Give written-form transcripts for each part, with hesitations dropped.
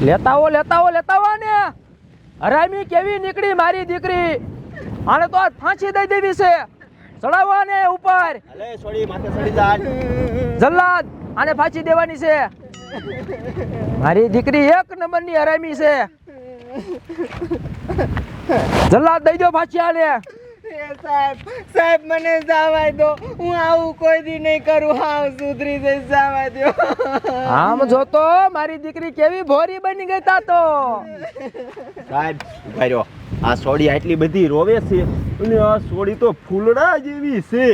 લેતા આવો ને હરામી કેવી નીકળી મારી દીકરી આને તો આજ ફાંસી દઈ દેવી છે ચડાવવા ને ઉપર અલે છોડી માથે ચડી જા જલ્લાદ આને ફાંસી દેવાની છે મારી દીકરી એક નંબરની હરામી છે જલ્લાદ દઈ દો ફાંસી આને સાહેબ મને જવા દો હું આવું કોઈ દી નહીં કરું હાવ સુધરી જઈશ જવા દો આમ જોતો મારી દીકરી કેવી ભોરી બની ગઈ તા તો સાહેબ ઉભા રહ્યો આ સોડી આટલી બધી રોવે છે અને આ સોડી તો ફૂલડા જેવી છે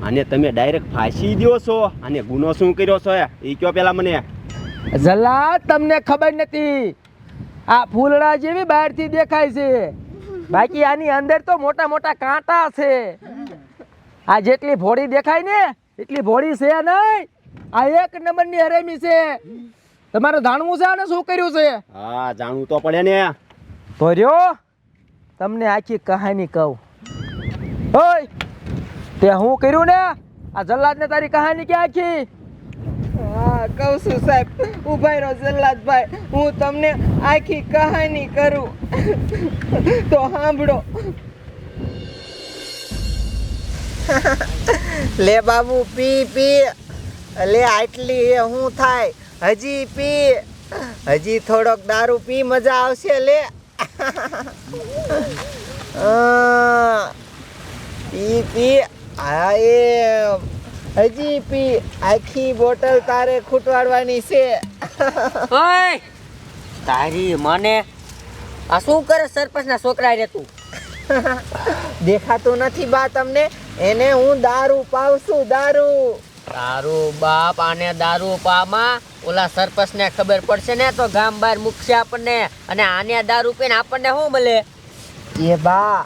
આને તમે ડાયરેક્ટ ફાંસી દ્યો છો આને ગુનો શું કર્યો છો એ કયો પેલા મને જલ્લાદ તમને ખબર નથી આ ફૂલડા જેવી બહારથી દેખાય છે બાકી આની અંદર તો મોટા મોટા કાંટા છે આ જેટલી ભોળી દેખાય ને એટલી ભોળી છે નહીં આ એક નંબરની હરામી છે તમારે જાણવું છે આને શું કર્યું છે હા જાણવું તો પડે ને તો રહ્યો તમને આખી કહાની કહું ઓય તે હું કર્યું ને આ જલ્લાદને તારી કહાની કે આખી હા કહું છું સાહેબ ઉભા રહો જલ્લાદભાઈ હું તમને આખી કહાની કરું તો સાંભળો લે બાબુ પી પી લે આટલી શું થાય હજી પી હજી થોડોક દારૂ પી મજા આવશે લે પી પી હા હજી પી આખી બોટલ તારે ખૂટવાડવાની છે ઓય તારી મને આ શું કરે સરપંચના છોકરા રે તું દેખાતું નથી બા તમને એને હું દારૂ પાવશું દારૂ તારું બાપ આને દારૂ પામાં ઓલા સરપંચને ખબર પડશે ને તો ગામ બહાર મૂકશે આપણને અને આને દારૂ પીને આપણને શું મળે એ બા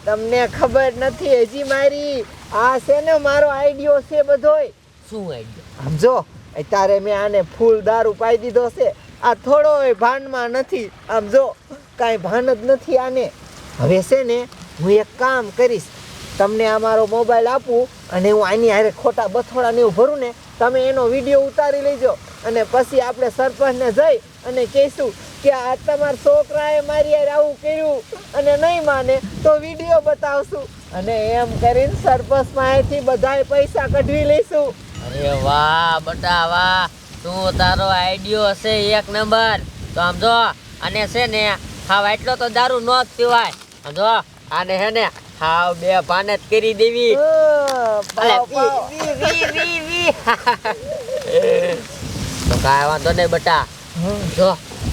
તમને ખબર નથી હજી મારી આ છે ને મારો આઈડિયો છે બધોય શું આઈડિયા સમજો અત્યારે મેં આને ફૂલ દારૂ પાઈ દીધો છે આ થોડોય ભાનમાં નથી આમ જો કાંઈ ભાન જ નથી આને હવે છે ને હું એક કામ કરીશ તમને આ મારો મોબાઈલ આપું અને હું આની હારે ખોટા બથોડા ને એવું ભરું ને તમે એનો વિડીયો ઉતારી લેજો અને પછી આપણે સરપંચને જઈ અને કહીશું કે આ તમારા છોકરાએ મારી હારે આવું કર્યું અને નહીં માને તો વિડીયો બતાવશું અને એમ કરીને સરપંચ પાસેથી બધાય પૈસા કઢવી લઈશું અરે વાહ બટા વાહ તું તારો આઈડિયો હશે એક નંબર તો આમ જો આને છે ને હાવ એટલો તો દારૂ ન જ પીવાય આમ જો આને હે ને હાવ બે પાને જ કરી દેવી અલે વી તો કાંઈ વાંધો નહીં બટા જો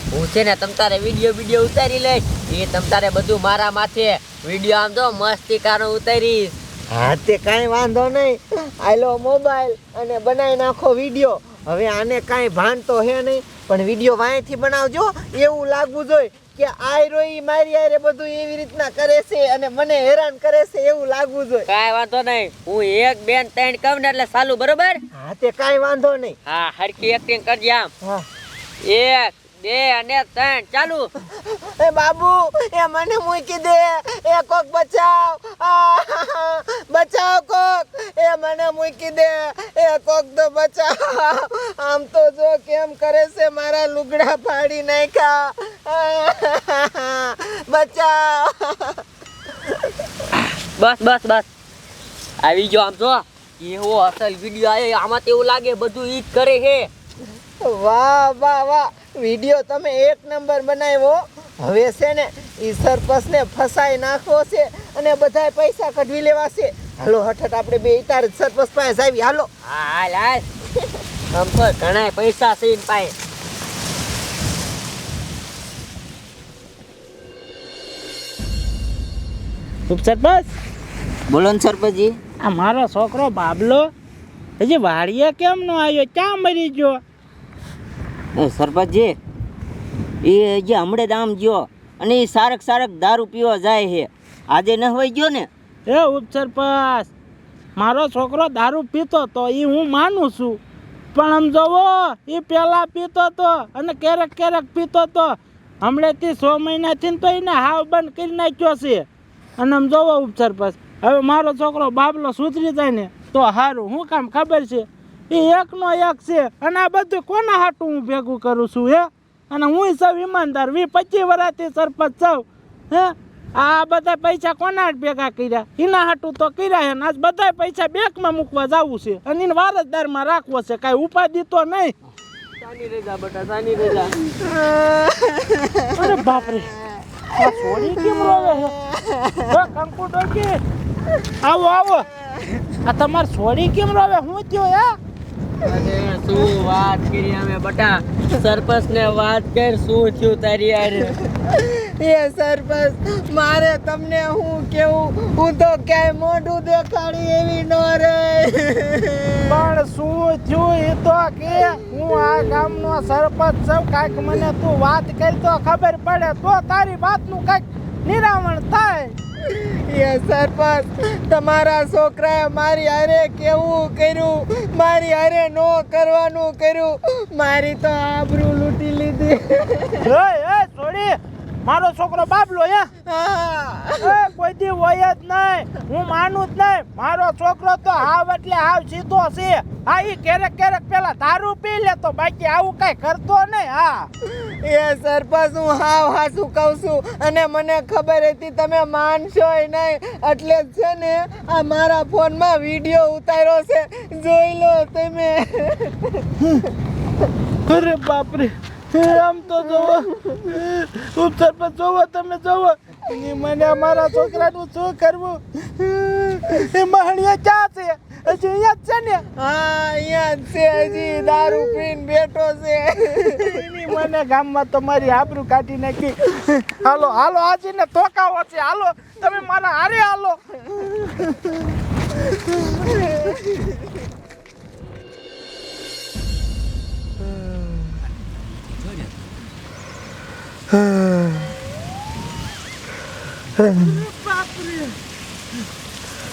હું છે ને તમ તારે વિડીયો ઉતારી લઈશ એ તમ તારે બધું મારા માથે વિડીયો આમ જો મસ્તી કારો ઉતારીશ હા તે કાંઈ વાંધો નહીં આલો મોબાઈલ અને બનાવી નાખો વિડીયો હવે આને કાંઈ ભાન તો હે નહીં પણ વિડીયો વાંયથી બનાવજો એવું લાગવું જોઈએ કે આ રોઈ મારી આરે બધું એવી રીતના કરે છે અને મને હેરાન કરે છે એવું લાગવું જોઈએ કાંઈ વાંધો નહીં હું એક બેન ત્રણ કહું ને એટલે ચાલુ બરોબર હા તે કાંઈ વાંધો નહીં હા હરખી એક્ટિંગ કરજે આમ હા એક બે અને ત્રણ ચાલુ એ બાબુ એ મને મૂકી દે એ કોક બચાવ બચાવ કોક એ મને મૂકી દે એ કોક તો બચાવ આમ તો જો કેમ કરે છે મારા લુગડા ફાડી નાખ્યા બચાવ બસ આવી ગયો આમ જો એવો અસલ વિડીયો આવે આમાં તો એવું લાગે બધું ઈ જ કરે છે વાહ વાહ વાહ વિડીયો તમે એક નંબર બનાવ્યો હવે છે ને ઈ સરપંચને ફસાઈ નાખવો છે અને બધાય પૈસા કઢવી લેવા છે હાલો હઠ આપણે બે તાર સરપંચ પાસે આવી હાલો હાલ આમ તો ઘણા પૈસા છે ઈન પાસે સરપંચ બોલો ને સરપંચજી આ મારો છોકરો બાબલો હજી વાડીએ કેમ નો આવ્યો ક્યાં મરી ગયો સરપંચજી એ જે હમણે જ આમ ગયો અને એ સારક દારૂ પીવા જાય છે આજે ન હોય ગયો ને એ ઉપસરપંચ મારો છોકરો દારૂ પીતો તો એ હું માનું છું પણ આમ જોવો એ પહેલાં પીતો તો અને ક્યારેક પીતો તો હમણાંથી 6 મહિનાથી તો એને હાવ બંધ કરી નાખ્યો છે અને આમ જોવો ઉપસરપંચ હવે મારો છોકરો બાબલો સુધરી જાય ને તો સારું હું કામ ખબર છે એ એકનો એક છે અને આ બધું કોના હાટું હું ભેગું કરું છું હે અને હું સૌ ઈમાનદાર 20-25 વર્ષથી સરપંચ છું. હે આ બધા પૈસા કોના હાટ ભેગા કર્યા? એના હાટું તો કર્યા છે ને આજ બધા પૈસા બેંકમાં મૂકવા જવું છે અને એને વારસદારમાં રાખવો છે. કાંઈ ઉપાધિ તો નહીં. સાની રેજા બટા, સાની રેજા. અરે બાપરે, આ છોડી કેમ રોવે છે? કંકુ ડોકી, આવો આવો. આ તમારે છોડી કેમ રોવે? હું થયો હે? અરે શું વાત કરી અમે બટા. સરપંચ ને વાત કર, શું થયું તારી યાર? એ સરપંચ, મારે તમને હું કેવું, હું તો ક્યાંય મોઢું દેખાડી એવી ન રહે. પણ શું થયું એ તો કે. હું આ ગામનો સરપંચ છું, કાંઈક મને તું વાત કરી તો ખબર પડે, તો તારી વાતનું કાંઈક નિરાવણ થાય. એ સરપંચ, તમારા છોકરાએ મારી હારે કેવું કર્યું, મારી હારે નો કરવાનું કર્યું, મારી તો આબરૂ લૂંટી લીધી. એ છોડી, મારો છોકરો બાબલો હે? કોઈ દી હોય જ નહીં, હું માનું જ નહીં. મારો છોકરો તો હાવ એટલે હાવ સીધો છે. હા, ઈ ક્યારેક ક્યારેક પેલા દારૂ પી લેતો, બાકી આવું કઈ કરતો નહીં. હા એ સરપંચ, હું હાવ હાસું કહું છું અને મને ખબર હતી તમે માનશોય નહીં, એટલે જ છે ને આ મારા ફોનમાં વિડીયો ઉતાર્યો છે, જોઈ લો તમે. અરે બાપરે, આમ તો જોવો સરપંચ, જોવો તમે જોવો. મને મારા છોકરાનું શું કરવું? એ મહણિયા ક્યાં છે? હજી અહીંયા જ છે ને? હા, અહીંયા જ છે, હજી દારૂ પીને બેઠો છે. એની મને ગામમાં તો મારી આબરૂ કાઢી નાખી. હાલો હાલો, આજે ને તોકાવો છે. હાલો તમે મારા હારે હાલો.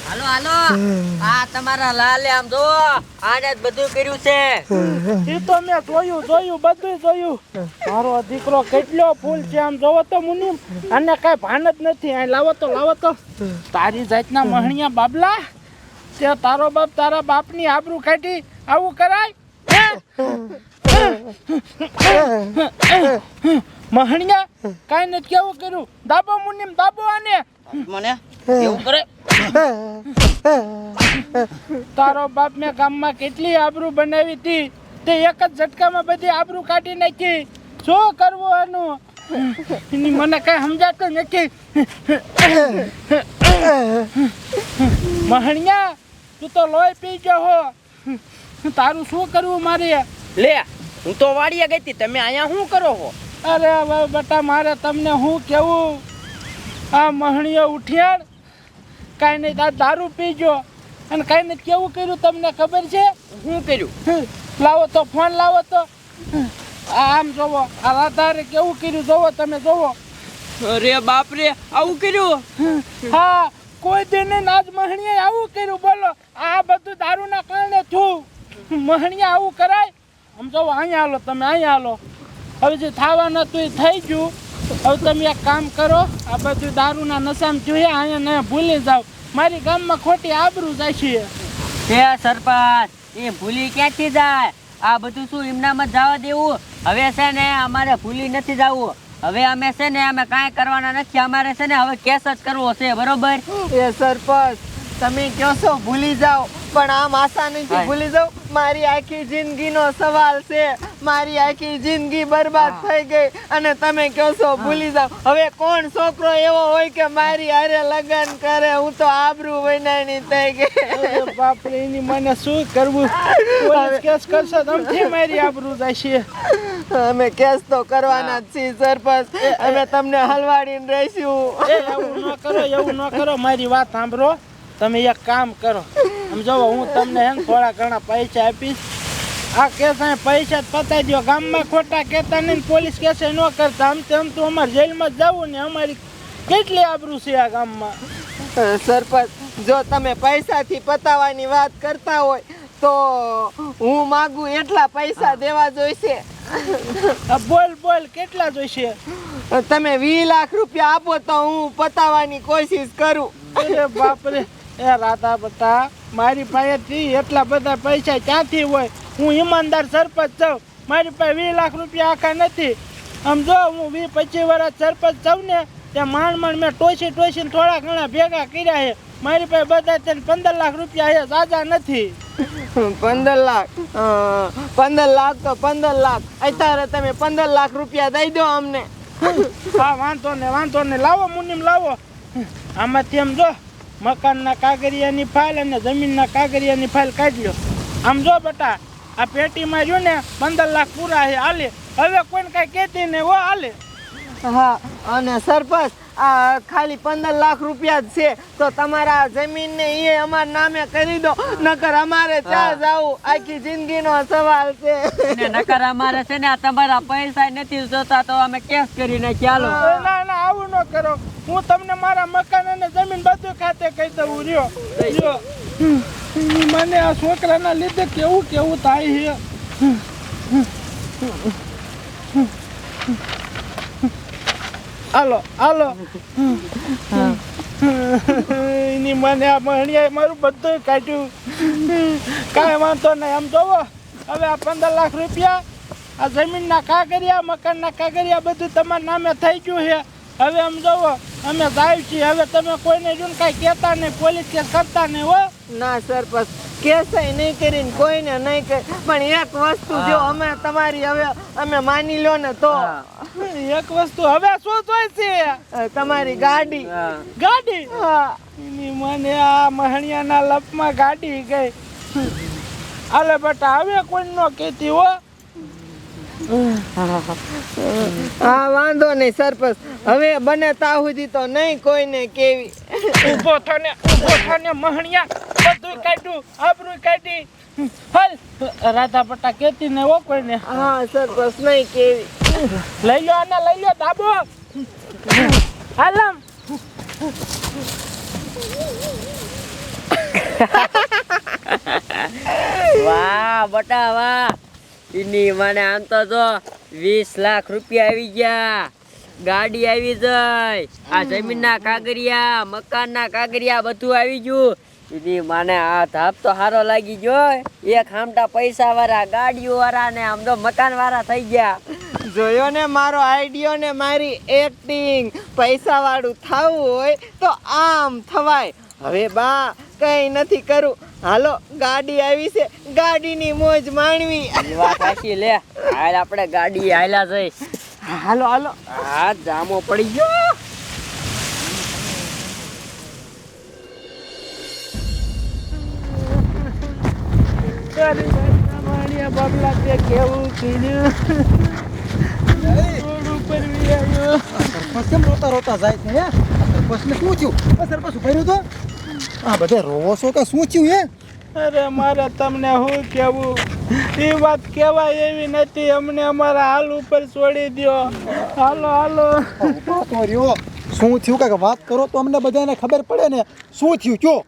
હાલો હાલો, આ તમારા લાલે આમ જો, આને જ બધું કર્યું છે. એ તો મેં જોયું બધું જોયું. મારો દીકરો કેટલો ફૂલ છે, આમ જોવો તો મુનિમ. અને કઈ ભાન જ નથી. આ લાવો તો તારી જાતના મહણિયા બાબલા, તે તારો બાપ તારા બાપની આબરૂ કાઢી આવું કરાય? મહણિયા કાઈ નથી કેવું કર્યું? દાબો મુનિમ, દાબો આને. મને એવું કરે? તારો બાપ મેં ગામમાં કેટલી આબરૂ બનાવી હતી, તે એક જ ઝટકામાં બધી આબરૂ કાઢી નાખી. શું કરવું આનું? એની મને કઈ સમજાતું નથી. મહણિયા, તું તો લોહી પી ગયો હો. તારું શું કરવું મારે? લે, હું તો વાડીએ ગઈ હતી, તમે અહીંયા શું કરો છો? અરે હવે બેટા, મારે તમને શું કેવું? આ મહણીઓ ઉઠ્યા, કાંઈ નહીં, તાર દારૂ પી ગયો અને કાંઈ નહીં કેવું કર્યું તમને ખબર છે? શું કર્યું? લાવો તો ફોન લાવો તો. આમ જોવો, આ રાધારે કેવું કર્યું જોવો, તમે જોવો. અરે બાપ રે, આવું કર્યું? હા, કોઈ દિન આજ મહણીએ આવું કર્યું. બોલો, આ બધું દારૂના કારણે થયું. મહણીએ આવું કરાય? આમ જોવો, અહીંયા હાલો, તમે અહીંયા હાલો. હવે જે થવાનું હતું એ થઈ ગયું. હવે તમે એક કામ કરો, આ બધું દારૂના નશામાં જોઈએ, અહીંયા ને ભૂલી જાવ. મારી ગામમાં ખોટી આબરૂ જાય છે. હે સરપંચ, એ ભૂલી ક્યાંથી જાય? આ બધું શું એમનામાં જવા દેવું? હવે છે ને અમારે ભૂલી નથી જવું. હવે અમે છે ને અમે કાંઈ કરવાના નથી. અમારે છે ને હવે કેસ જ કરવો છે, બરોબર? એ સરપંચ, તમે કહો છો ભૂલી જાઓ, પણ આમ આસાનીથી ભૂલી જાઓ? મારી આખી જિંદગીનો સવાલ છે, મારી આખી જિંદગી બરબાદ થઈ ગઈ અને તમે કહો છો ભૂલી જાઓ. હવે કોણ છોકરો એવો હોય કે મારી હારે લગ્ન કરે? હું તો આબરૂ વૈનાની થઈ ગઈ. અરે બાપરે, એની મને શું કરવું? પોલીસ કેસ કરશે તો અમથી મારી આબરૂ જશે. અમે કેસ તો કરવાના જ છીએ સરપંચ, અમે તમને હલવાડીને રહીશું. એવું ન કરો. મારી વાત સાંભળો. તમે એક કામ કરો, આમ જોવો, હું તમને હે ને થોડા ઘણા પૈસા આપીશ. આ કેસ પૈસા જ પતાવી દો. ગામમાં ખોટા કહેતા નહીં, પોલીસ કેસ ન કરતા. આમ તેમ તો અમારે જેલમાં જ જવું ને. અમારી કેટલી આબરૂ છે આ ગામમાં. સરપંચ, જો તમે પૈસાથી પતાવવાની વાત કરતા હોય તો હું માગું એટલા પૈસા દેવા જોઈશે. બોલ કેટલા જોઈશે? તમે 20 લાખ રૂપિયા આપો તો હું પતાવવાની કોશિશ કરું. અરે બાપરે, એ રાધા બટા, મારી પાસેથી એટલા બધા પૈસા ક્યાંથી હોય? હું ઈમાનદાર સરપંચ છું, મારી પાસે 20 લાખ રૂપિયા આખા નથી. આમ જો હું 20-25 વર્ષ સરપંચ છું ને ત્યાં માંડ મેં ટોસી થોડા ઘણા ભેગા કર્યા છે. મારી પાસે બધા તેને 15 લાખ રૂપિયા છે, સાજા નથી. 15 લાખ 15 લાખ તો 15 લાખ. અત્યારે તમે 15 લાખ રૂપિયા દઈ દો અમને. હા વાંધો ને લાવો મુનિમ લાવો. આમાંથી આમ જો મકાનના કાગળિયાની ફાઇલ અને જમીનના કાગળિયાની ફાઇલ કાઢી લો. આમ જો બેટા આ પેટીમાં જો ને 15 લાખ પૂરા છે, હાલે. હવે કોઈને કાંઈ કહેતી ને હો, હાલે. હા અને સરપંચ આ ખાલી 15 લાખ રૂપિયા જ છે તો તમારા જમીન ને એ અમારા નામે કરી દો, નકર અમારે ત્યાં જાવું આખી જિંદગીનો સવાલ છે. ને નકર અમારે છે ને આ તમારા પૈસા નથી જોતા તો અમે કેસ કરીને ચાલો. ના આવું ન કરો. હું તમને મારા મકાન અને જમીન બધું ખાતે કહી દઉં. રહ્યો મને આ છોકરાના લીધે કેવું થાય છે. હાલો એની મને આ મહણિયાએ મારું બધું કાઢ્યું. કાંઈ વાંધો નહીં. આમ જોવો હવે આ 15 લાખ રૂપિયા આ જમીનના કાગળિયા મકાનના કાગળિયા બધું તમારા નામે થઈ ગયું છે. હવે આમ જોવો અમે જાય છીએ. હવે તમે કોઈને જોઈને કાંઈ કહેતા નહીં, પોલીસ કેસ કરતા નહીં હો. ના સરપંચ કેસાય નહીં કરીને કોઈને નહીં કરી, પણ એક વસ્તુ જો અમે તમારી હવે અમે માની લો ને તો એક વસ્તુ હવે શું જોઈ છે? તમારી ગાડી. ગાડી? હા એની મને આ મહણિયાના લપમાં ગાડી ગઈ. હાલે બેટા હવે કોઈ નો કહેતી હો. હા વાંધો નહીં સરપંચ, હવે બને ત્યાં સુધી તો નહીં કોઈને કેવી. ઊભો થાને મહણિયા, બધું કાઢ્યું, આબરૂ કાઢી. હાલ રાધા પટ્ટા કહેતી ને હો કોઈને. હા સરપંચ નહીં કેવી. લઈ લો દાબો. હાલમ વાહ બટા વાહ. એની મને આમ તો જો 20 લાખ રૂપિયા આવી ગયા, ગાડી આવી જાય, આ જમીનના કાગળિયા મકાનના કાગળિયા બધું આવી ગયું. એની મને આ ધાપ તો સારો લાગી ગયો. એક હામટા પૈસા વાળા ગાડીઓ વાળા ને આમ તો મકાન વાળા થઈ ગયા. જોયો ને મારો આઈડિયો ને મારી એક્ટિંગ. પૈસા વાળું થવું હોય તો આમ થવાય. હવે બા કઈ નથી કરું. હાલો ગાડી આવી છે, ગાડીની મોજ માણવી. એ વાત સાચી. લે હાલ આપણે ગાડી હાલ્યા જઈ. હાલો હા જામો પડી ગયો. બાબલા તે કેવું કીધું. રોડ ઉપર બી આવ્યો. સરપંચ કેમ રોતા જાય છે? સરપંચને શું થયું? સરપંચ ઉભા તો આ બધા રોવો છો કે શું થયું હે? અરે મારે તમને શું કેવું, એ વાત કહેવાય એવી નથી. અમને અમારા હાલ ઉપર છોડી દો. હાલો તો રહ્યો શું થયું કાંઈક વાત કરો તો અમને બધાને ખબર પડે ને શું થયું કયો.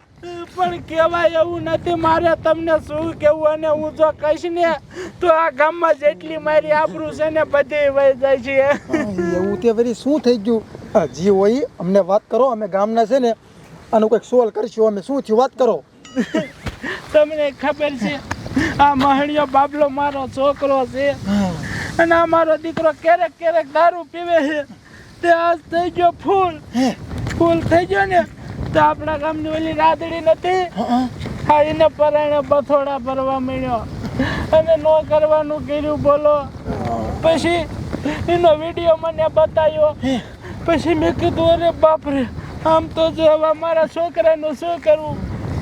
પણ કહેવાય એવું નથી. મારે તમને શું કેવું, અને હું જો કહીશ ને તો આ ગામમાં જેટલી મારી આબરૂ છે ને બધી વહી જાય છે. એવું તે વળી શું થઈ ગયું? જી હોય અમને વાત કરો, અમે ગામના છે ને આનું કંઈક સોલ્વ કરશું અમે. શું થયું વાત કરો. તમને ખબર છે આ મહણિયો બાબલો મારો છોકરો છે, અને આ મારો દીકરો ક્યારેક દારૂ પીવે છે. તે આજ થઈ ગયો ફૂલ થઈ ગયો ને તો આપણા ગામની ઓલી રાદડી નથી, હા એને પરાણે બથોડા ભરવા મળ્યો અને નો કરવાનું કર્યું. બોલો પછી એનો વિડીયો મને બતાવ્યો. પછી મેં કીધું અરે બાપરે, આમ તો જો હવે મારા છોકરાનું શું કરવું.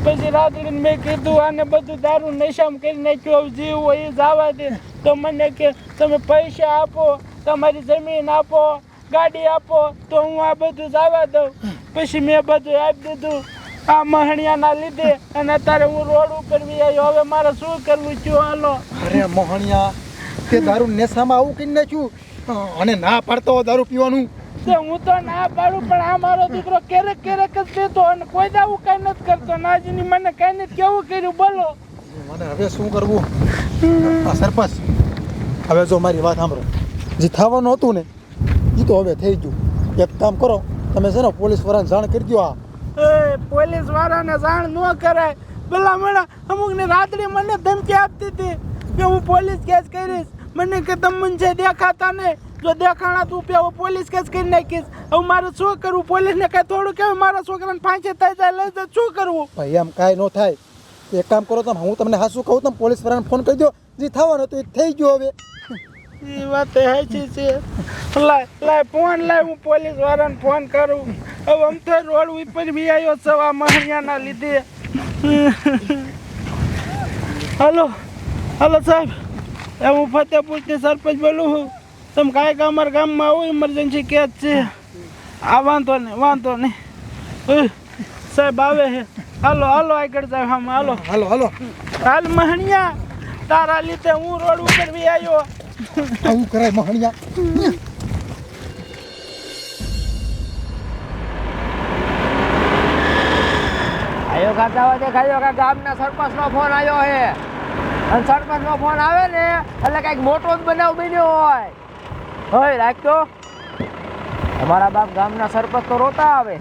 પછી રાત્રે મેં કીધું આને બધું દારૂ નશામાં કરી નાખ્યું, જીવ હોય એ જવા દે. તો મને કે તમે પૈસા આપો, તમારી જમીન આપો, ગાડી આપો તો હું આ બધું જવા દઉં. પછી મેં બધું આપી દીધું આ મહણિયાના લીધે, અને અત્યારે હું રોડ ઉપર બી આવ્યો. હવે મારે શું કરવું છું? હાલો. અરે મોહણિયા, તે દારૂ નેસામાં આવું કરી નાખ્યું અને ના પાડતો દારૂ પીવાનું. હું તો ના પાડું, પણ આ મારો દીકરો ક્યારેક જ પીતો અને કોઈ આવું કઈ નથી કરતો. નાજીની મને કઈ નથી કેવું કર્યું. બોલો મને હવે શું કરવું? સરપંચ હવે જો મારી વાત સાંભળો, જે થવાનું હતું ને એ તો હવે થઈ ગયું. એક કામ કરો, તમે છે ને પોલીસ વાળાને જાણ કરી દો. પોલીસ વાળાને જાણ ન કરાય. ભલા અમુક ને રાત્રે મને ધમકી આપતી હતી કે હું પોલીસ કેસ કરીશ. મને કે તમે છે દેખાતા નહીં, જો દેખાણા તું પેવો પોલીસ કેસ કરી નાખીશ. હવે મારે શું કરવું? પોલીસને કાંઈ થોડું કહેવાય મારા છોકરાને ફાંસી થઈ જાય લઈ જાય શું કરવું? ભાઈ એમ કાંઈ ન થાય. એક કામ કરો તમે, હું તમને હાસું કહું, તમે પોલીસ વાળાને ફોન કરી દો. જે થવાનું હતું એ થઈ ગયું. હવે એ વાત સાચી છે. લાય ફોન લાય, હું પોલીસ વાળાને ફોન કરું. હવે આમ તો રોડ ઉપર બી આવ્યો સવા મહિનાના લીધે. હલો હલો સાહેબ, એ હું ફતેપુરથી સરપંચ બોલું છું. તમે કાંઈક અમારા ગામમાં આવો, ઇમરજન્સી કેસ છે. આ વાંધો નહીં. સાહેબ આવે છે. હાલો આગળ જાય. હાલો હાલો હાલ મહણિયા, તારા લીધે હું રોડ ઉપર બી આવ્યો. આવું કરાય મહણિયા? આયો કાકા હોય દેખાયો કે ગામના સરપંચનો ફોન આવ્યો છે. અને સરપંચનો ફોન આવે ને એટલે કંઈક મોટો જ બનાવ બન્યો હોય રાખતો. તમારા બાપ ગામના સરપંચ તો રોતા આવે.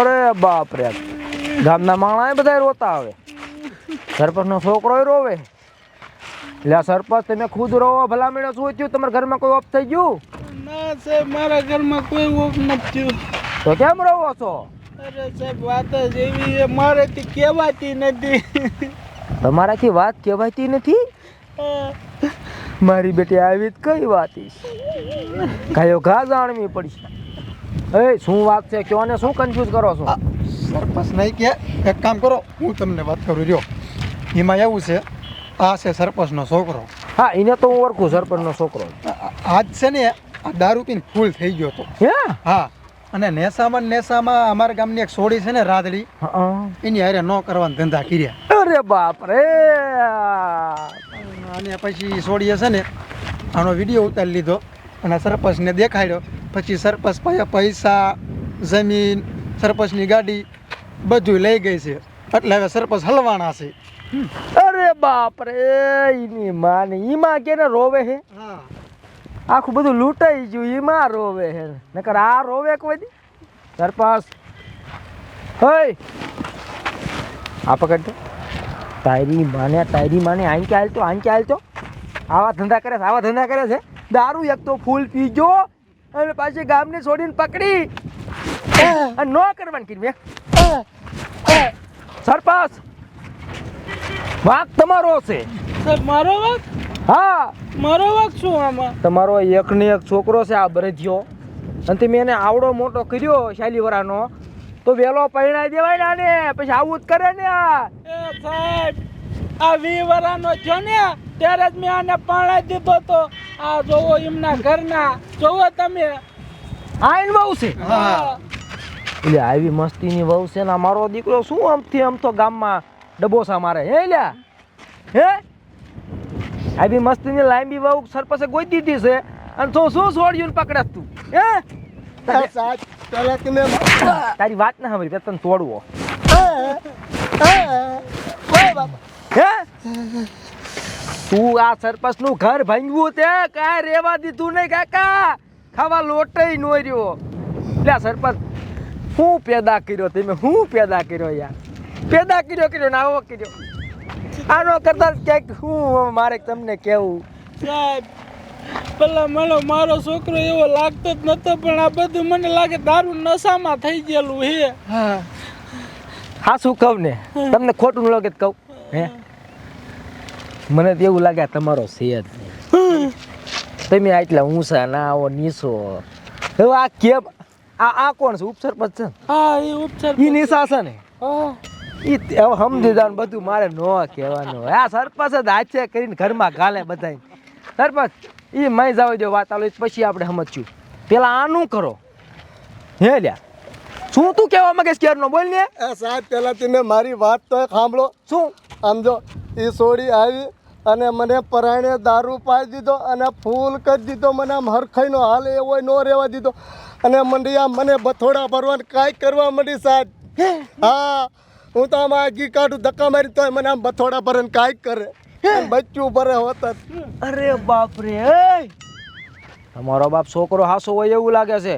અરે બાપ રે, ગામના માણસ બધા રોતા આવે. સરપંચનો છોકરો રોવે. એટલે આ સરપંચ તમે ખુદ રોવો. ભલા મેળો શું થયું? તમારા ઘરમાં કોઈ ઓફ થઈ ગયું? ના સાહેબ, મારા ઘરમાં કોઈ ઓફ નથી થયું. તો કેમ રોવો છો? અરે સાહેબ, વાત જ એવી છે, મારેથી કહેવાતી નથી. તમારાથી વાત કહેવાતી નથી? મારી બેટી આવી જ કઈ વાત કયો ઘા જાણવી પડી. એ શું વાત છે? કયો ને શું કન્ફ્યુઝ કરો છો? સરપંચ નહીં કે એક કામ કરો, હું તમને વાત કરું રહ્યો. એમાં એવું છે, આ છે સરપંચનો છોકરો. હા, એને તો હું ઓળખું, સરપંચનો છોકરો. આજ છે ને આ દારૂ પીને ફૂલ થઈ ગયો હતો. હે? હા, અને નેસામાં અમારા ગામની એક સોડી છે ને રાધડી, એની હારે ન કરવાના ધંધા કર્યા. અરે બાપ રે! અને પછી સોડીએ છે ને આનો વિડીયો ઉતારી લીધો અને સરપંચને દેખાડ્યો. પછી સરપંચ પાસે પૈસા, જમીન, સરપંચની ગાડી બધું લઈ ગઈ છે. એટલે હવે સરપંચ હલવાના છે. અરે બાપ રે! એની માને ઈમાં કેને રોવે હે? હા, આખું બધું લૂંટાઈ ગયું, ઈમાં રોવે હે. નકર આ રોવે કોઈ દી? સરપંચ હઈ આ પકડ તો. તારી માને આંકે હાલતો. આવા ધંધા કરે છે. દારૂ એક તો ફૂલ પીજો અને પાછી ગામને છોડીને પકડી અને ન કરવાની કીધી. સરપંચ વાંક તમારો છે. સાહેબ, મારો વાંક? હા, મારો વાંક શું આમાં? તમારો એક ને એક છોકરો છે આ બરધ્યો, અને તમે એને આવડો મોટો કર્યો શાલીવરાનો, તો વેલો પરણાઈ દેવાય ને આને. પછી આવું જ કરે ને આ. એ સાહેબ, આ 20 વર્ષનો થયો ને ત્યારે જ મેં આને પરણાઈ દીધો તો. આ જોવો એમના ઘરના, જોવો તમે. આઈન વહુ છે. હા, એટલે આવી મસ્તીની વહુ છે ને મારો દીકરો શું આમથી આમ તો ગામમાં ડબોસા મારે હે લ્યા? હે આવી મસ્તીની લાંબી વહુ સરપંચે ગોઈ દીધી છે અને તો શું છોડ્યું ને પકડે તું? હે સાહેબ, પહેલા તમે તારી વાત ના સાંભળી તને તોડવો. હે તું આ સરપંચ નું ઘર ભાંગવું તે કાંઈ રેવા દીધું નહીં કાકા. ખાવા લોટઈ નો રહ્યો. એટલે સરપંચ હું પેદા કર્યો તમે? હું પેદા કર્યો યાર? પેદા કર્યો ને આવો કર્યો. આનો કરતા ક્યાંક હું મારે તમને કેવું. સાહેબ, પેલા મને મારો છોકરો એવો લાગતો જ નતો, પણ આ બધું મને લાગે દારૂ નશામાં થઈ ગયેલું હે. હા શું કહું ને, તમને ખોટું લાગે તો કહું. હે મને તો એવું લાગે તમારો છે જ નહીં. તમે આટલા ઊંચા ના આવો નીચો. હવે આ કેમ આ કોણ છે? ઉપસરપંચ છે? હા, એ ઉપચાર. ઈ નિશા છે ને? ઈ હવે સમજી જવાનું બધું મારે ન કહેવાનું હોય. આ સરપંચ જ હાથે કરીને ઘરમાં ગાલે બધાય. સરપંચ ઈ મય જાવ દો વાત આલો પછી આપણે સમજશું. પેલા આનું કરો. હે લ્યા શું તું કહેવા માંગે છે? નો બોલ ને. સાહેબ, પહેલા તમે મારી વાત તો સાંભળો. શું સમજો, એ સોડી આવી અને મને પરાણે દારૂ પાઈ દીધો અને ફૂલ કરી દીધો. મને આમ હરખાઈનો હાલ એવો ન રહેવા દીધો અને મંડી આમ મને બથોડા ભરવાનું કાંઈ કરવા માંડી સાહેબ. હા, હું તો આમ આગી કાઢું ધક્કા મારી તોય મને આમ બથોડા ભરે કાંઈક કરે. બચ્ચું ભરે હોત. અરે બાપ રે! તમારો બાપ છોકરો હાસો હોય એવું લાગે છે.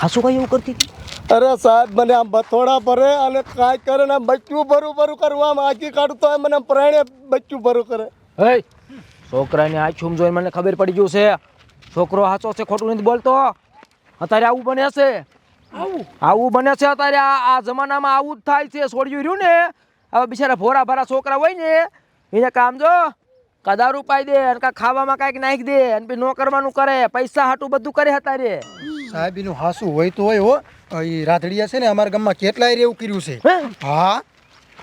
હાસો કઈ એવું કરતી હતી? અરે સાહેબ, મને આમ બથોડા ભરે અને કાંઈ કરે ને આમ બચ્ચું ભરું કરવા આમ આગી કાઢું તો મને આમ પ્રાણે બચ્ચું ભરું કરે. હે છોકરાની આંખું જોઈને મને ખબર પડી ગયું છે છોકરો સાચો છે ખોટું નથી બોલતો અત્યારે આવું બને છે આવું બને છે અત્યારે આ જમાનામાં આવું જ થાય છે છોડ્યું રહ્યું ને હવે બિચારા ભોરા ભારા છોકરા હોય ને એને કામ જો કા દારૂ પાઈ દે અને કા ખાવામાં કાંઈક નાખી દે અને પછી નો કરવાનું કરે પૈસા હાટું બધું કરે અત્યારે સાહેબ એનું હાસું હોય તો હોય હો એ રાધડિયા છે ને અમારા ગામમાં કેટલાય એવું કર્યું છે હા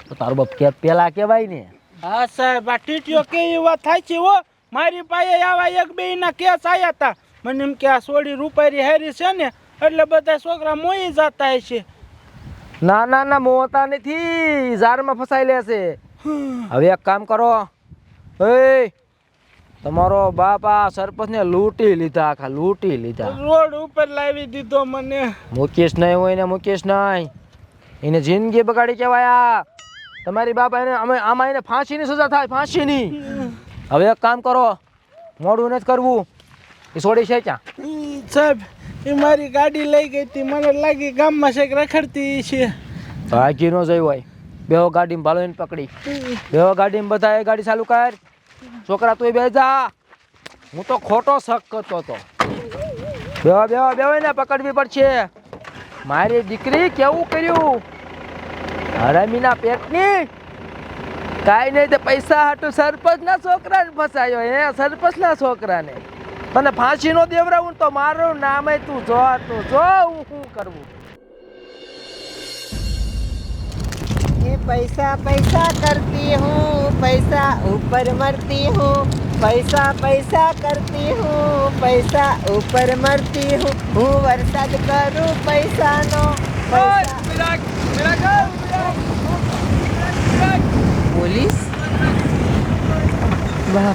તો તારું બાપ કે પેલા કહેવાય ને હા સાહેબ આ ટીટીઓ કેવી વાત થાય છે હો મારી પાસે આવા એક બે ના કેસ આવ્યા હતા મને એમ કે આ સોડી રૂપારી હારી છે ને એટલે બધા છોકરા મોઈ જતા હશે ના ના ના મોતા નથી ઝાડમાં ફસાઈ લેશે હવે એક કામ કરો એ તમારો બાપ આ સરપંચને લૂંટી લીધા આખા લૂંટી લીધા રોડ ઉપર લાવી દીધો મને મુકેશ નહીં હોય ને મુકેશ નહીં એને જિંદગી બગાડી કહેવાય તમારી બાપા એને અમે આમાં એને ફાંસીની સજા થાય ફાંસીની હવે એક કામ કરો મોડું નથી કરવું એ છોડી છે ક્યાં સાહેબ એ મારી ગાડી લઈ ગઈ હતી મને લાગી ગામમાં શેક રખડતી છે ભાગી નો જઈ હોય બેહો ગાડીમાં ભાલો એને પકડી બેહો ગાડીમાં બધા એ ગાડી ચાલુ કર છોકરા તું બે જા હું તો ખોટો શક કરતો હતો બેહો બેહો બેહો એને પકડવી પડશે મારી દીકરી કેવું કર્યું હરામીના પેટની કાંઈ નહીં તે પૈસા હાટું સરપંચના છોકરાને ફસાયો હે સરપંચના છોકરાને તને ફાંસીનો દેવરાવું તો મારું નામે તું જો હું શું કરવું ये पैसा पैसा करती हूँ पैसा ऊपर मरती हूँ पैसा पैसा करती हूँ पैसा ऊपर मरती हूँ वरसाद करूँ पैसा नो પોલીસ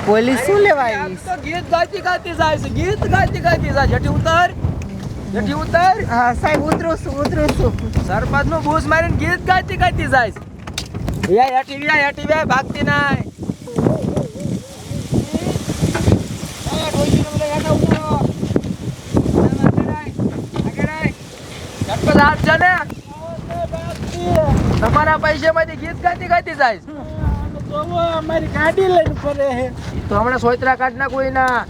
પોલીસ શું લેવા આવી તો ગીત ગાતી ગાતી જાય છે ગીત ગાતી ગાતી જાય જટી ઉતર હા સાહેબ ઉતરું છું સરપંચ નું બૂસ મારીને ગીત ગાતી ગાતી જાય છે હેઠી ભાગતી નાય તમારા પૈસામાંથી ગીત ગાતી ગાતી જાય અમારી ગાડી લઈને ફરે હે તો હમણાં સોયત્રા કાઢ ના કોઈ ના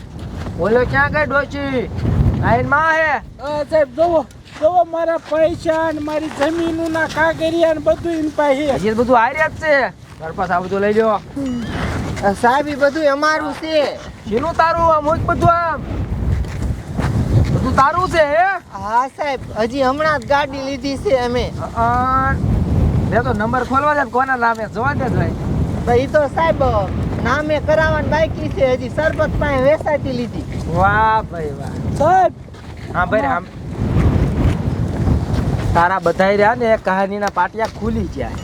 ઓલો ક્યાં ગઈ ડોચી આઈન માં હે સાહેબ જોવો મારા પૈસા ને મારી જમીનો ના કાગરિયા ને બધું એમ પાસે હજી તો બધું હાર્યા જ છે સરપંચ આ બધું લઈ લ્યો સાહેબ એ બધું અમારું છે શીનું તારું આમ હોય બધું આમ બધું તારું છે હે હા સાહેબ હજી હમણાં જ ગાડી લીધી છે અમે લે તો નંબર ખોલવા દે કોના નામે જોવા દે ભાઈ એ તો સાહેબ નામે કરાવવાની બાકી છે હજી સરપંચ પાસે વેચાતી લીધી વાહ ભાઈ વાહ સાહેબ હા ભાઈ આમ તારા બધાય રહ્યા ને કહાનીના પાટિયા ખુલી ગયા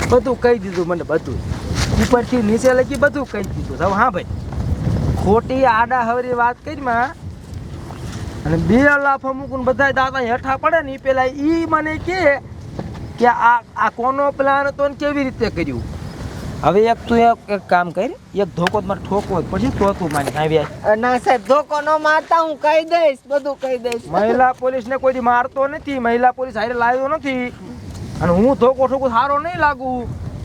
બધું કહી દીધું મને બધું ઉપરથી નીચે લગી બધું કહી દીધું હવે હા ભાઈ ખોટી આડા હવરી વાત કરીમાં અને 2 લાફો મૂકું બધા દાદા હેઠા પડે ને એ પેલા ઈ મને કે આ કોનો પ્લાન હતો ને કેવી રીતે કર્યું હવે એક તું એક કામ કર એક ધોકો મારે ઠોકવો પછી તો તું માની આવ્યા ના સાહેબ ધોકો ન મારતા હું કહી દઈશ બધું કહી દઈશ મહિલા પોલીસને કોઈ દી મારતો નથી મહિલા પોલીસ હારે લાવ્યો નથી અને હું ધોકો ઠોકું સારો નહીં લાગુ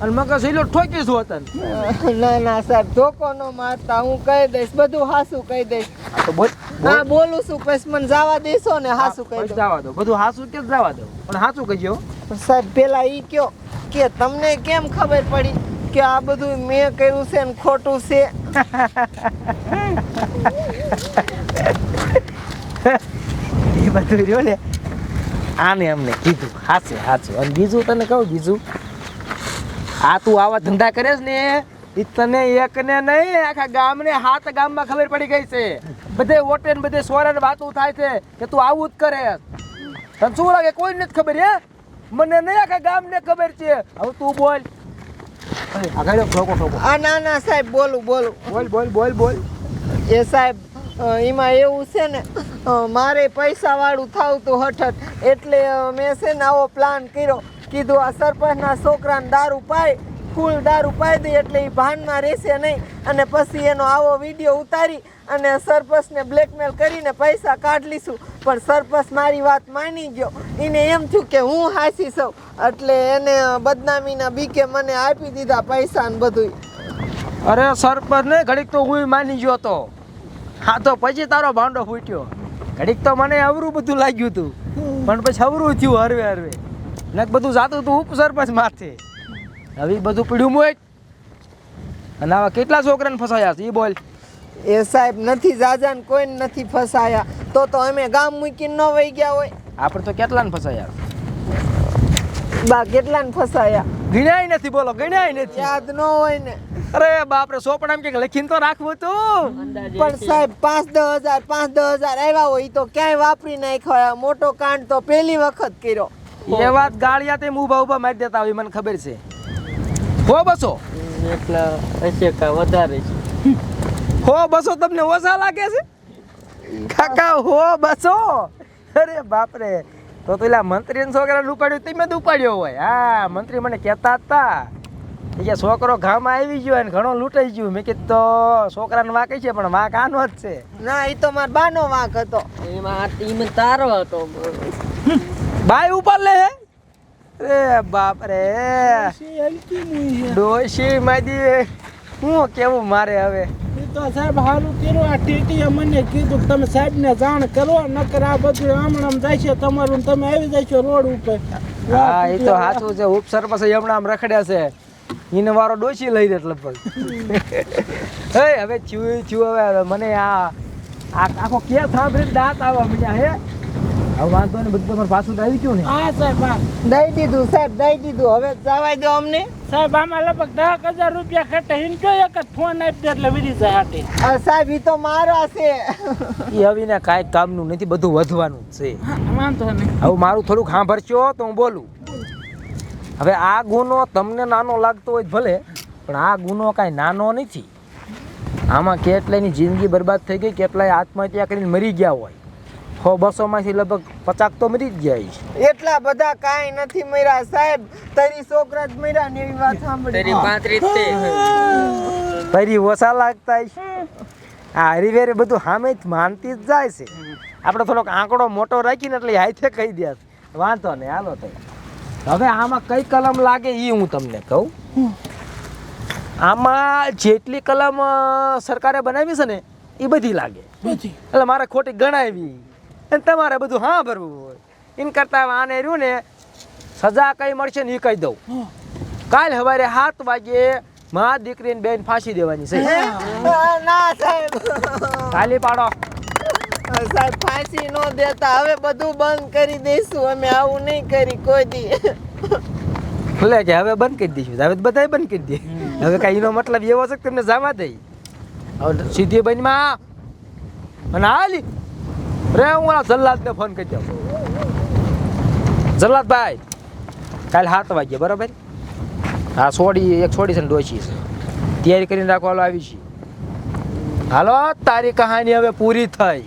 અને મગજ હિલો ઠોકીશું હતા ના સાહેબ ધોકો ન મારતા હું કહી દઈશ બધું હાસું કહી દઈશ તો બોલ હા બોલું છું પછી મને જવા દેશો ને હાસું કહી દઉં જવા દો બધું હાસું કે જવા દો પણ હાસું કહીજો સાહેબ પેલા ઈ કયો કે તમને કેમ ખબર પડી કે આ બધું મેં કર્યું છે ને ખોટું છે એ બધું રહ્યો ને આને અમને કીધું હાચે હાચું અને બીજું તને કહું બીજું આ તું આવા ધંધા કરે છે ને એ તને એકને નહીં આખા ગામને 7 ગામમાં ખબર પડી ગઈ છે બધે વોટે ને બધે સોરા ને વાતું થાય છે કે તું આવું જ કરે તને શું લાગે કોઈ નથી ખબર હે મને નહીં આખા ગામને ખબર છે હવે તું બોલ આગળ ઠોકો ઠોકો ના સાહેબ બોલું બોલ એ સાહેબ એમાં એવું છે ને મારે પૈસા વાળું થાવ તો હઠઠ એટલે મેં છે ને આવો પ્લાન કર્યો કીધું આ સરપંચના છોકરાને દારૂ પાય ફૂલ દારૂ પાઈ દે એટલે એ ભાનમાં રહેશે નહીં અને પછી એનો આવો વિડીયો ઉતારી અને સરપંચને બ્લેકમેલ કરીને પૈસા કાઢ લીશું પણ સરપંચ મારી વાત માની ગયો એને એમ થયું કે હું હાસી છું એટલે એને બદનામીના બીકે મને આપી દીધા પૈસા ને બધું અરે સરપંચ ને ઘડીક તો હું માની ગયો તો. હા તો પછી તારો ભાંડો ફૂટ્યો. ઘડીક તો મને અવરું બધું લાગ્યું હતું, પણ પછી અવરું થયું હરવે હરવે. ને બધું જાતું હતું ઉપસરપંચ માથે. હવે ઈ બધું પીડ્યું મોય. અને આવા કેટલા છોકરાને ફસાયા છે એ બોલ. એ સાહેબ નથી જાજા ને કોઈ નથી ફસાયા, તો અમે ગામ મૂકીને ન વહી ગયા હોય. આપણે તો કેટલાને ફસાયા. બા કેટલાને ફસાયા ગણ્યાય નથી, બોલો ગણ્યાય નથી. યાદ ન હોય ને. અરે બાપરે સોપડામાં કે લખીને તો રાખવું તું. પણ સાહેબ 5-10 હજાર આવ્યા હોય ઈ તો ક્યાંય વાપરી નાખ્યા. મોટો કાંડ તો પહેલી વખત કર્યો. એ વાત ગાળિયા તે ઊભા ઊભા મારી દેતા હોય મને ખબર છે. હો બસો એટલા હશે કા વધારે છે. હો બસો તમને ઓછા લાગે છે કાકા? હો બસો? અરે બાપરે, તો પેલા મંત્રીને છોકરાને ઉપાડ્યું તમે જ ઉપાડ્યો હોય. હા, મંત્રી મને કહેતા હતા કે છોકરો ગામમાં આવી ગયો ને ઘણો લૂંટાઈ ગયું. મેં કીધું તો છોકરાને વાંક છે પણ વાંક આનો જ છે. ના ઈ તો મારો બાનો વાંક હતો. એમાં તારો હતો. ભાઈ ઉપર લે. અરે બાપરે, ડોશી માજી હું કેવું મારે હવે. એ તો સાહેબ સારું કર્યું. આ ટીટીએ મને કીધું કે તમે સાહેબને જાણ કરો, નકર આ બધું આમણામ જાય છે તમારું, તમે આવી જશો રોડ ઉપર. હા એ તો સાચું છે. ઉપસરપંચ હમણાં આમ રખડ્યા છે, એને વારો ડોશી લઈ દે લગભગ. હવે થયું હવે મને આ આખો કે સાંભળીને દાંત આવવા મળ્યા હે. હવે વાંધો ને બધું તમારે પાછું તો આવી ગયું ને. હા સાહેબ, હા દઈ દીધું સાહેબ, દઈ દીધું. હવે જવાય દો અમને. સાહેબ આમાં લગભગ 10,000 રૂપિયા ખર્ચે હિંચો એક જ ફોન આપી દે એટલે વિરી જાય હાટે. સાહેબ ઈ તો મારા છે. એ હવે ને કાંઈ કામનું નથી, બધું વધવાનું જ છે. વાંધો નહીં. હવે મારું થોડુંક સાંભળશો તો હું બોલું. હવે આ ગુનો તમને નાનો લાગતો હોય ભલે, પણ આ ગુનો કાંઈ નાનો નથી. આમાં કેટલાયની જિંદગી બરબાદ થઈ ગઈ, કેટલાય આત્મહત્યા કરીને મરી ગયા હોય. 100-200 માંથી લગભગ 50 તો મરી જ જાય છે. એટલા બધા કાંઈ નથી મર્યા સાહેબ. તારી છોકરા જ મર્યા ને એવી વાત સાંભળી. તેરી 35 તે ફરી ઓછા લાગતા છે. આ હરીવેરે બધું સામે જ માનતી જ જાય છે. આપણે થોડોક આંકડો મોટો રાખીને એટલે હાથે કહી દે. વાંધો નહીં, હાલો તો. હવે આમાં કઈ કલમ લાગે એ હું તમને કહું. આમાં જેટલી કલમ સરકારે બનાવી છે ને એ બધી લાગે. એટલે મારે ખોટી ગણાવી અને તમારે બધું હા ભરવું હોય. એમ કરતા આને રહ્યું ને સજા કઈ મળશે ને એ કહી દઉં. કાલ સવારે 7 વાગે મા દીકરીને બેન ફાંસી દેવાની છે. ના સાહેબ, કાલી પાડો. સાહેબ ફાંસી ન દેતા. હવે બધું બંધ કરી દઈશું અમે. આવું નહીં કરી કોઈ દી. ભલે કે હવે બંધ કરી દઈશું. હવે બધા બંધ કરી દે. હવે કઈ એનો મતલબ એવો છે કે તમને જવા દઈ. હવે સીધી બનમાં અને હાલી રે હું ઓલા જલ્લાદને ફોન કરી દઉં. જલ્લાદભાઈ કાલે 7 વાગ્યે બરાબર. હા એક છોડી છે ને ડોશી છે. તૈયારી કરીને રાખવા આવી છે. હાલો તારી કહાની હવે પૂરી થઈ.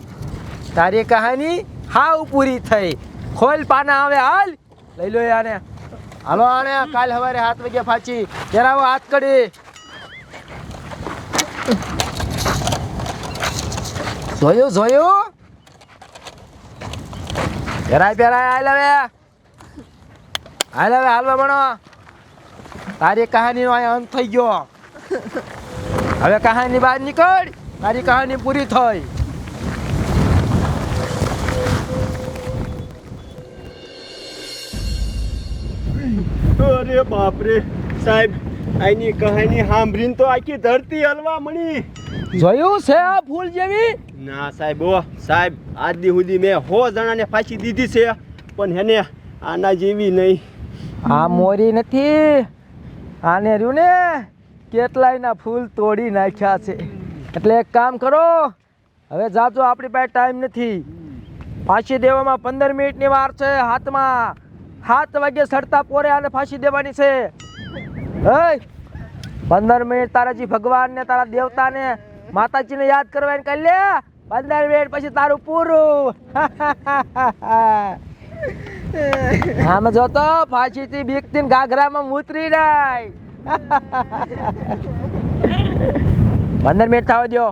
તારી કહાની હાવ પૂરી થઈ. ખોલ પાના હવે હાલ લઈ લો આને. હાલો આને કાલ સવારે 7 વાગ્યા પાછી પહેરાવો હાથ કડી. જોયું પહેરાય. હાલ હવે હાલવા ભણો. તારી કહાનીનો અહીંયા અંત થઈ ગયો. હવે કહાની બહાર નીકળ. તારી કહાની પૂરી થઈ. અરે બાપરે સાહેબ, આની કહાની સાંભળીને તો આખી ધરતી હલવા મળી. જોયું છે આ ફૂલ જેવી? ના સાહેબ, ઓ સાહેબ આજ દી સુધી મેં 100 જણાને ફાંસી દીધી છે, પણ હેને આના જેવી નહીં. આ મોરી નથી, આને રહ્યું ને કેટલાયના ફૂલ તોડી નાખ્યા છે. એટલે એક કામ કરો, હવે જાજો, આપણી પાસે ટાઈમ નથી. ફાંસી દેવામાં 15 મિનિટની વાર છે. હાથમાં 7 વાગે સડતા પોરે આને ફાંસી દેવાની છે. 15 મિનિટ તારાજી ભગવાનને, તારા દેવતાને, માતાજીને યાદ કરવાની કરી લે. 15 મિનિટ પછી તારું પૂરું. આમ જોતો ફાંસીથી બીકથી ઘાઘરામાં ઉતરી જાય. 15 મિનિટ થવા દો.